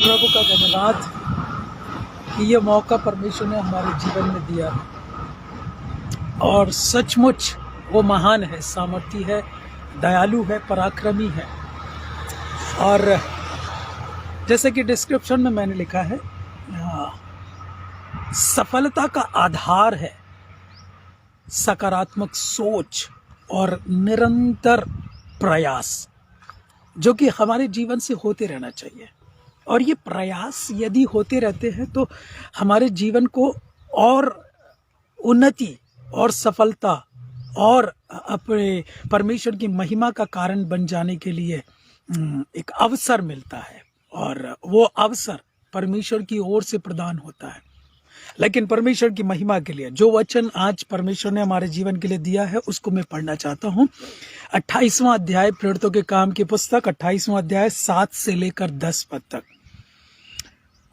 प्रभु का धन्यवाद कि ये मौका परमेश्वर ने हमारे जीवन में दिया और सचमुच वो महान है, सामर्थी है, दयालु है, पराक्रमी है। और जैसे कि डिस्क्रिप्शन में मैंने लिखा है, सफलता का आधार है सकारात्मक सोच और निरंतर प्रयास, जो कि हमारे जीवन से होते रहना चाहिए। और ये प्रयास यदि होते रहते हैं तो हमारे जीवन को और उन्नति और सफलता और अपने परमेश्वर की महिमा का कारण बन जाने के लिए एक अवसर मिलता है, और वो अवसर परमेश्वर की ओर से प्रदान होता है। लेकिन परमेश्वर की महिमा के लिए जो वचन आज परमेश्वर ने हमारे जीवन के लिए दिया है उसको मैं पढ़ना चाहता हूँ। 28वां अध्याय, प्रेरितों के काम की पुस्तक 28वां अध्याय 7 से लेकर 10 पद तक।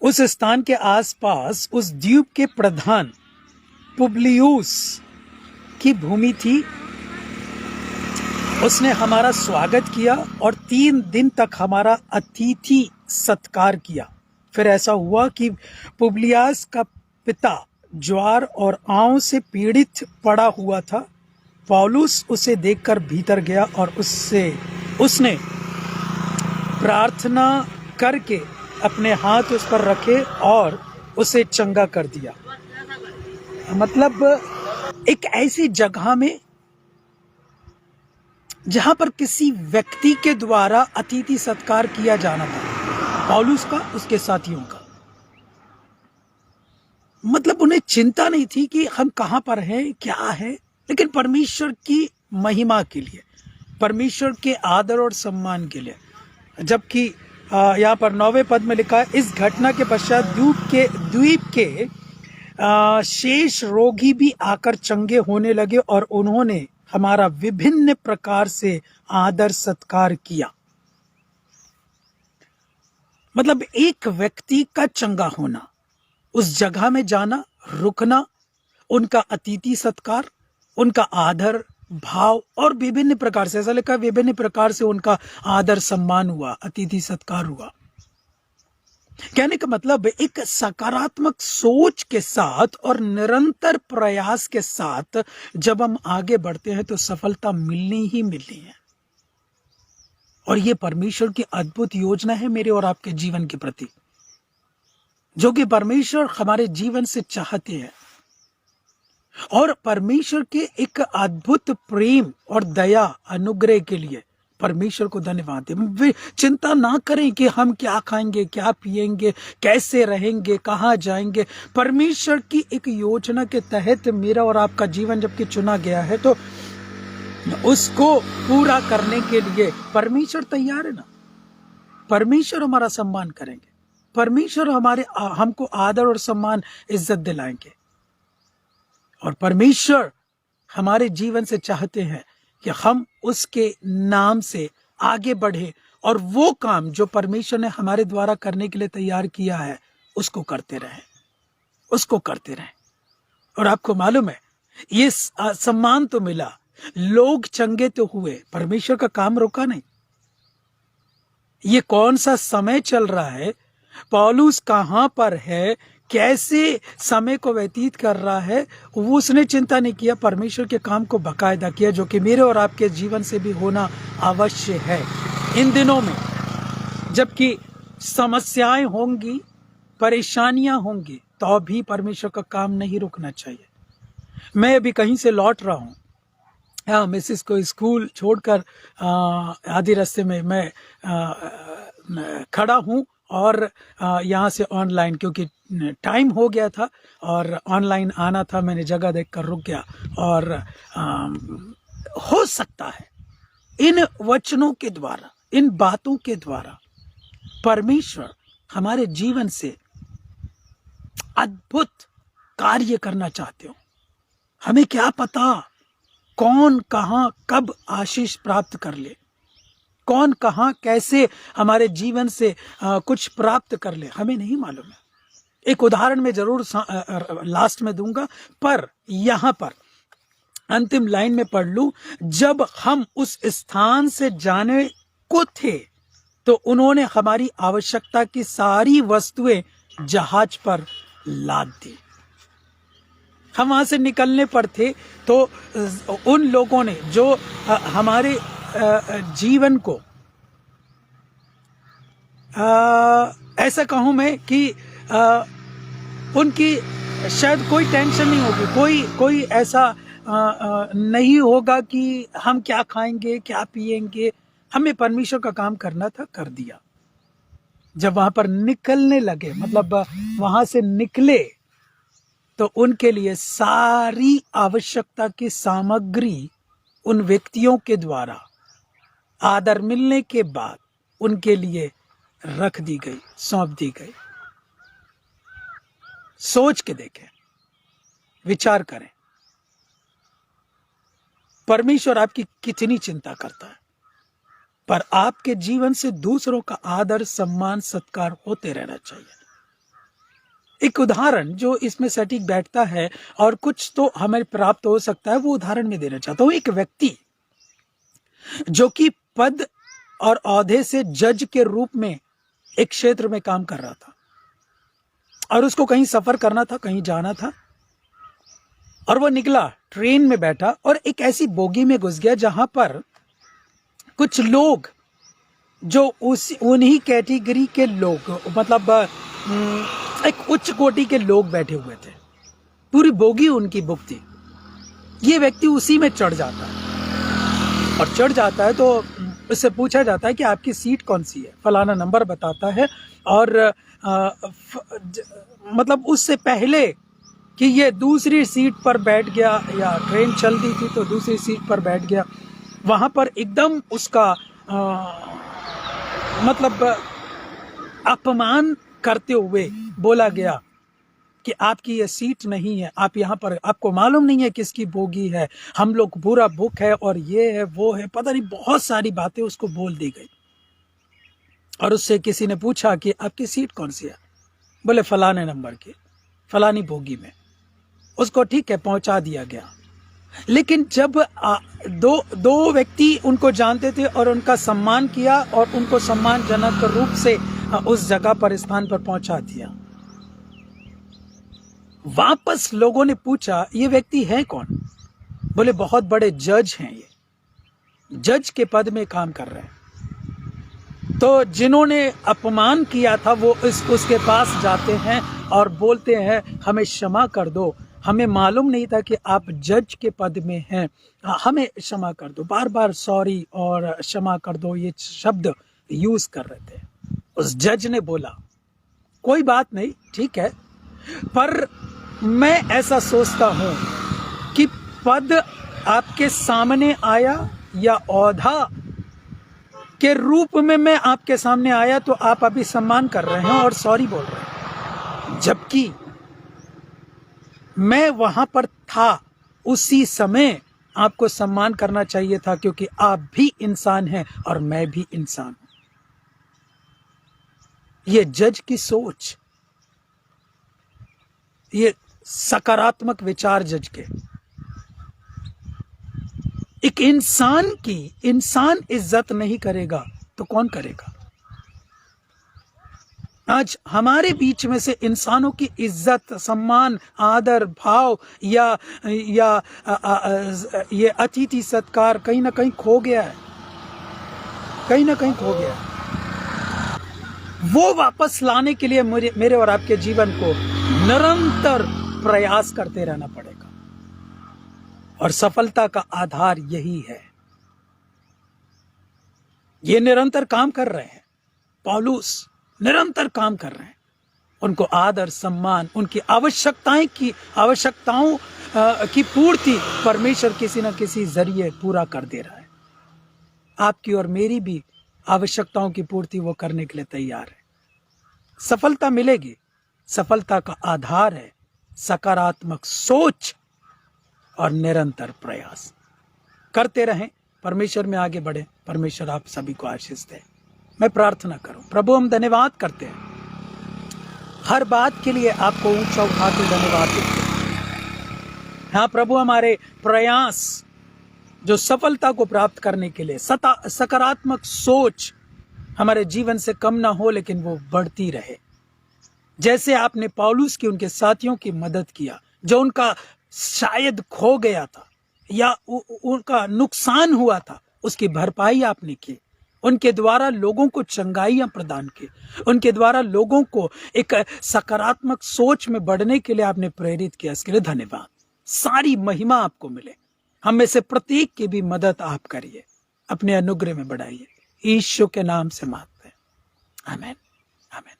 उस स्थान के आसपास उस द्वीप के प्रधान पुबलियुस की भूमि थी। उसने हमारा स्वागत किया और 3 दिन तक हमारा अतिथि सत्कार किया। फिर ऐसा हुआ कि पुबलियास का पिता ज्वार और आंव से पीड़ित पड़ा हुआ था। पौलुस उसे देखकर भीतर गया और उसने प्रार्थना करके अपने हाथ उस पर रखे और उसे चंगा कर दिया। मतलब एक ऐसी जगह में जहां पर किसी व्यक्ति के द्वारा अतिथि सत्कार किया जाना था, पौलुस का, उसके साथियों का। मतलब उन्हें चिंता नहीं थी कि हम कहां पर हैं, क्या है, लेकिन परमेश्वर की महिमा के लिए, परमेश्वर के आदर और सम्मान के लिए। जबकि यहाँ पर 9वें पद में लिखा है, इस घटना के पश्चात द्वीप के शेष रोगी भी आकर चंगे होने लगे और उन्होंने हमारा विभिन्न प्रकार से आदर सत्कार किया। मतलब एक व्यक्ति का चंगा होना, उस जगह में जाना, रुकना, उनका अतिथि सत्कार, उनका आदर भाव, और विभिन्न प्रकार से, ऐसा लिखा है, विभिन्न प्रकार से उनका आदर सम्मान हुआ, अतिथि सत्कार हुआ। कहने का मतलब एक सकारात्मक सोच के साथ और निरंतर प्रयास के साथ जब हम आगे बढ़ते हैं तो सफलता मिलनी ही मिलनी है। और ये परमेश्वर की अद्भुत योजना है मेरे और आपके जीवन के प्रति, जो कि परमेश्वर हमारे जीवन से चाहते हैं। और परमेश्वर के एक अद्भुत प्रेम और दया अनुग्रह के लिए परमेश्वर को धन्यवाद दें। चिंता ना करें कि हम क्या खाएंगे, क्या पिएंगे, कैसे रहेंगे, कहाँ जाएंगे। परमेश्वर की एक योजना के तहत मेरा और आपका जीवन जबकि चुना गया है तो उसको पूरा करने के लिए परमेश्वर तैयार है ना। परमेश्वर हमारा सम्मान करेंगे, परमेश्वर हमको आदर और सम्मान, इज्जत दिलाएंगे। और परमेश्वर हमारे जीवन से चाहते हैं कि हम उसके नाम से आगे बढ़े और वो काम जो परमेश्वर ने हमारे द्वारा करने के लिए तैयार किया है उसको करते रहें, उसको करते रहें। और आपको मालूम है, ये सम्मान तो मिला, लोग चंगे तो हुए, परमेश्वर का काम रुका नहीं। ये कौन सा समय चल रहा है, पौलुस कहां पर है, कैसे समय को व्यतीत कर रहा है, वो उसने चिंता नहीं किया। परमेश्वर के काम को बाकायदा किया, जो कि मेरे और आपके जीवन से भी होना अवश्य है इन दिनों में। जबकि समस्याएं होंगी, परेशानियां होंगी, तो भी परमेश्वर का काम नहीं रुकना चाहिए। मैं अभी कहीं से लौट रहा हूं, हाँ, मिसेस को स्कूल छोड़कर आधे रास्ते में मैं खड़ा हूं और यहाँ से ऑनलाइन, क्योंकि टाइम हो गया था और ऑनलाइन आना था, मैंने जगह देखकर रुक गया। और हो सकता है इन वचनों के द्वारा, इन बातों के द्वारा परमेश्वर हमारे जीवन से अद्भुत कार्य करना चाहते हो। हमें क्या पता कौन कहां कब आशीष प्राप्त कर ले, कौन कहां कैसे हमारे जीवन से कुछ प्राप्त कर ले, हमें नहीं मालूम है। एक उदाहरण मैं जरूर लास्ट में दूंगा, पर यहां पर अंतिम लाइन में पढ़ लूं, जब हम उस स्थान से जाने को थे तो उन्होंने हमारी आवश्यकता की सारी वस्तुएं जहाज पर लाद दी। हम वहां से निकलने पर थे तो उन लोगों ने जो हमारे जीवन को ऐसा कहूं मैं कि उनकी शायद कोई टेंशन नहीं होगी, कोई ऐसा नहीं होगा कि हम क्या खाएंगे क्या पिएंगे। हमें परमेश्वर का काम करना था, कर दिया। जब वहां पर निकलने लगे, मतलब वहां से निकले, तो उनके लिए सारी आवश्यकता की सामग्री उन व्यक्तियों के द्वारा आदर मिलने के बाद उनके लिए रख दी गई, सौंप दी गई। सोच के देखें, विचार करें, परमेश्वर आपकी कितनी चिंता करता है, पर आपके जीवन से दूसरों का आदर सम्मान सत्कार होते रहना चाहिए। एक उदाहरण जो इसमें सटीक बैठता है और कुछ तो हमें प्राप्त हो सकता है, वो उदाहरण में देना चाहता हूं। एक व्यक्ति जो कि पद और औहदे से जज के रूप में एक क्षेत्र में काम कर रहा था और उसको कहीं सफर करना था, कहीं जाना था, और वो निकला, ट्रेन में बैठा और एक ऐसी बोगी में घुस गया जहां पर कुछ लोग जो उन्हीं कैटेगरी के लोग, मतलब एक उच्च कोटि के लोग बैठे हुए थे। पूरी बोगी उनकी बुक थी। ये व्यक्ति उसी में चढ़ जाता है और चढ़ जाता है तो उससे पूछा जाता है कि आपकी सीट कौन सी है। फलाना नंबर बताता है और मतलब उससे पहले कि ये दूसरी सीट पर बैठ गया, या ट्रेन चलती थी तो दूसरी सीट पर बैठ गया, वहां पर एकदम उसका मतलब अपमान करते हुए बोला गया कि आपकी ये सीट नहीं है, आप यहाँ पर, आपको मालूम नहीं है किसकी बोगी है, हम लोग पूरा बुक है और ये है वो है, पता नहीं बहुत सारी बातें उसको बोल दी गई। और उससे किसी ने पूछा कि आपकी सीट कौन सी है, बोले फलाने नंबर की, फलानी बोगी में। उसको ठीक है पहुंचा दिया गया। लेकिन जब दो व्यक्ति उनको जानते थे और उनका सम्मान किया और उनको सम्मानजनक रूप से उस जगह पर, स्थान पर पहुंचा दिया, वापस लोगों ने पूछा ये व्यक्ति है कौन? बोले बहुत बड़े जज हैं, ये जज के पद में काम कर रहे हैं। तो जिन्होंने अपमान किया था वो उसके पास जाते हैं और बोलते हैं हमें क्षमा कर दो, हमें मालूम नहीं था कि आप जज के पद में हैं, हमें क्षमा कर दो। बार बार सॉरी और क्षमा कर दो ये शब्द यूज कर रहे थे। उस जज ने बोला कोई बात नहीं, ठीक है, पर मैं ऐसा सोचता हूं कि पद आपके सामने आया या औहदा के रूप में मैं आपके सामने आया तो आप अभी सम्मान कर रहे हैं और सॉरी बोल रहे हैं, जबकि मैं वहां पर था उसी समय आपको सम्मान करना चाहिए था, क्योंकि आप भी इंसान हैं और मैं भी इंसान हूं। ये जज की सोच, ये सकारात्मक विचार जज के। एक इंसान की इंसान इज्जत नहीं करेगा तो कौन करेगा? आज हमारे बीच में से इंसानों की इज्जत, सम्मान, आदर भाव या ये अतिथि सत्कार कहीं ना कहीं खो गया है, कहीं ना कहीं खो गया है। वो वापस लाने के लिए मेरे और आपके जीवन को निरंतर प्रयास करते रहना पड़ेगा, और सफलता का आधार यही है। ये निरंतर काम कर रहे हैं, पौलुस निरंतर काम कर रहे हैं। उनको आदर सम्मान, उनकी आवश्यकताओं की पूर्ति परमेश्वर किसी न किसी जरिए पूरा कर दे रहा है। आपकी और मेरी भी आवश्यकताओं की पूर्ति वो करने के लिए तैयार है। सफलता मिलेगी, सफलता का आधार है सकारात्मक सोच और निरंतर प्रयास। करते रहें, परमेश्वर में आगे बढ़े। परमेश्वर आप सभी को आशीष दे। मैं प्रार्थना करूं। प्रभु, हम धन्यवाद करते हैं, हर बात के लिए आपको ऊंचा उठा के धन्यवाद देते हैं। हाँ प्रभु, हमारे प्रयास जो सफलता को प्राप्त करने के लिए, सकारात्मक सोच हमारे जीवन से कम ना हो, लेकिन वो बढ़ती रहे। जैसे आपने पौलुस की, उनके साथियों की मदद किया, जो उनका शायद खो गया था या उनका नुकसान हुआ था, उसकी भरपाई आपने की। उनके द्वारा लोगों को चंगाइयां प्रदान की, उनके द्वारा लोगों को एक सकारात्मक सोच में बढ़ने के लिए आपने प्रेरित किया। इसके लिए धन्यवाद। सारी महिमा आपको मिले। हम में से प्रत्येक की भी मदद आप करिए, अपने अनुग्रह में बढ़ाइए। यीशु के नाम से मांगते हैं, आमीन, आमीन।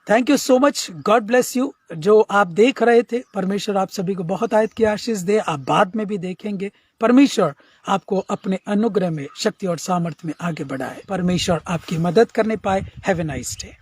Thank you so much, God bless you. जो आप देख रहे थे, परमेश्वर आप सभी को बहुत आयत की आशीष दे। आप बाद में भी देखेंगे। परमेश्वर आपको अपने अनुग्रह में शक्ति और सामर्थ्य में आगे बढ़ाए। परमेश्वर आपकी मदद करने पाए। Have a nice day.